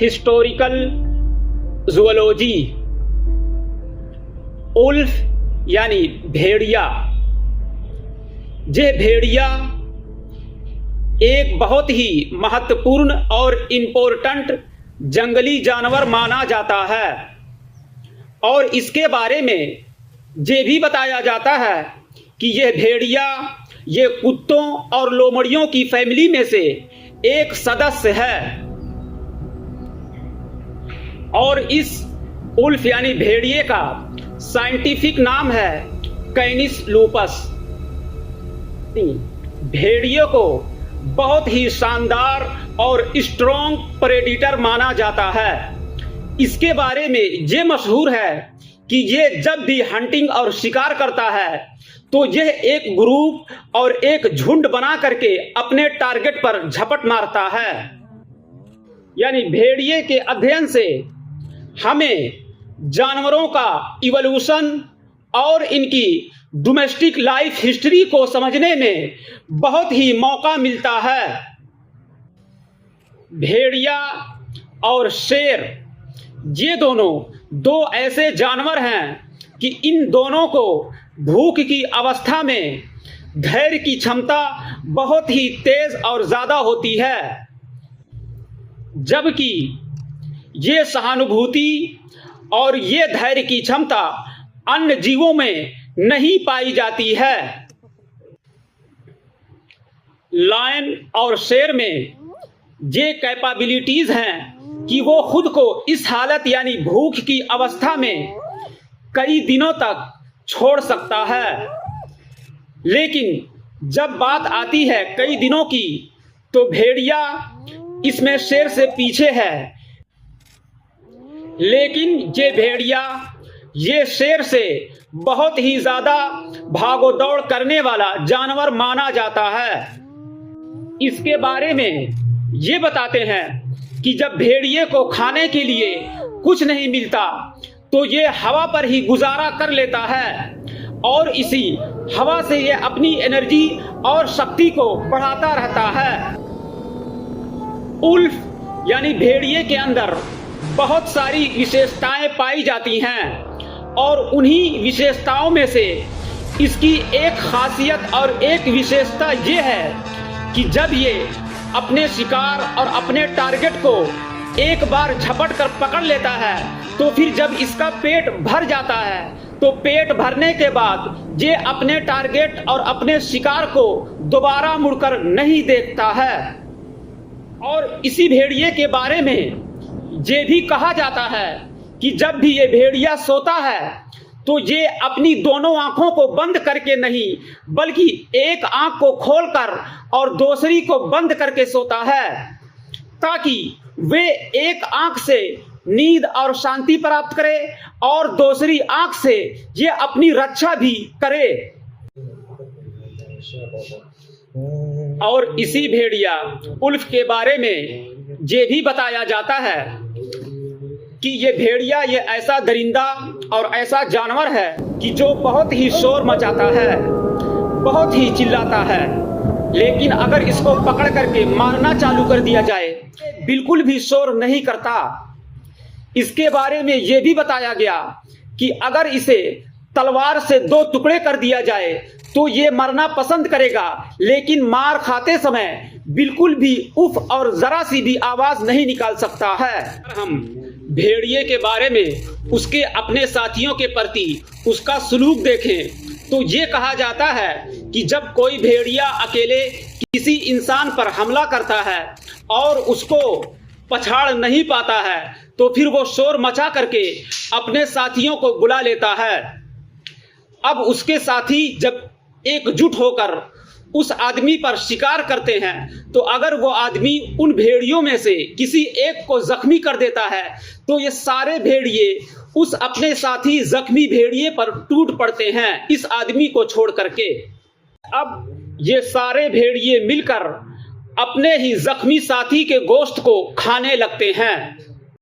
Historical zoology. Ulf यानी भेड़िया। ये भेड़िया एक बहुत ही महत्वपूर्ण और इम्पोर्टेंट जंगली जानवर माना जाता है और इसके बारे में ये भी बताया जाता है कि यह भेड़िया ये कुत्तों और लोमड़ियों की फैमिली में से एक सदस्य है और इस उल्फ यानी भेड़िए का साइंटिफिक नाम है कैनिस लूपस। भेड़िए को बहुत ही शानदार और स्ट्रॉन्ग प्रेडिटर माना जाता है। इसके बारे में ये मशहूर है कि ये जब भी हंटिंग और शिकार करता है तो यह एक ग्रुप और एक झुंड बना करके अपने टारगेट पर झपट मारता है। यानी भेड़िए के अध्ययन से हमें जानवरों का इवोल्यूशन और इनकी डोमेस्टिक लाइफ हिस्ट्री को समझने में बहुत ही मौका मिलता है। भेड़िया और शेर ये दोनों दो ऐसे जानवर हैं कि इन दोनों को भूख की अवस्था में धैर्य की क्षमता बहुत ही तेज और ज्यादा होती है, जबकि ये सहानुभूति और ये धैर्य की क्षमता अन्य जीवों में नहीं पाई जाती है। लायन और शेर में ये कैपेबिलिटीज हैं कि वो खुद को इस हालत यानी भूख की अवस्था में कई दिनों तक छोड़ सकता है, लेकिन जब बात आती है कई दिनों की तो भेड़िया इसमें शेर से पीछे है। लेकिन ये भेड़िया ये शेर से बहुत ही ज्यादा भागो दौड़ करने वाला जानवर माना जाता है। इसके बारे में ये बताते हैं कि जब भेड़िए को खाने के लिए कुछ नहीं मिलता तो ये हवा पर ही गुजारा कर लेता है और इसी हवा से ये अपनी एनर्जी और शक्ति को बढ़ाता रहता है। उल्फ यानी भेड़िए के अंदर बहुत सारी विशेषताएं पाई जाती हैं और उन्हीं विशेषताओं में से इसकी एक खासियत और एक विशेषता ये है कि जब ये अपने शिकार और अपने टारगेट को एक बार झपट कर पकड़ लेता है तो फिर जब इसका पेट भर जाता है तो पेट भरने के बाद ये अपने टारगेट और अपने शिकार को दोबारा मुड़कर नहीं देखता है। और इसी भेड़िए के बारे में ये भी कहा जाता है कि जब भी ये भेड़िया सोता है तो ये अपनी दोनों आंखों को बंद करके नहीं बल्कि एक आंख को खोलकर और दूसरी को बंद करके सोता है ताकि वे एक आंख से नींद और शांति प्राप्त करे और दूसरी आंख से ये अपनी रक्षा भी करे। और इसी भेड़िया उल्फ के बारे में ये भी बताया जाता है कि ये भेड़िया ये ऐसा दरिंदा और ऐसा जानवर है कि जो बहुत ही शोर मचाता है, बहुत ही चिल्लाता है, लेकिन अगर इसको पकड़ करके मारना चालू कर दिया जाए बिल्कुल भी शोर नहीं करता। इसके बारे में ये भी बताया गया कि अगर इसे तलवार से दो टुकड़े कर दिया जाए तो ये मरना पसंद करेगा, लेकिन मार खाते समय बिल्कुल भी उफ और जरा सी भी आवाज नहीं निकाल सकता है। हम भेड़िए के बारे में उसके अपने साथियों के प्रति उसका सलूक देखें तो ये कहा जाता है कि जब कोई भेड़िया अकेले किसी इंसान पर हमला करता है और उसको पछाड़ नहीं पाता है तो फिर वो शोर मचा करके अपने साथियों को बुला लेता है। अब उसके साथी जब एकजुट होकर उस आदमी पर शिकार करते हैं तो अगर वो आदमी उन भेड़ियों में से किसी एक को जख्मी कर देता है तो ये सारे भेड़िए उस अपने साथी जख्मी भेड़िए पर टूट पड़ते हैं इस आदमी को छोड़ करके। अब ये सारे भेड़िए मिलकर अपने ही जख्मी साथी के गोश्त को खाने लगते हैं।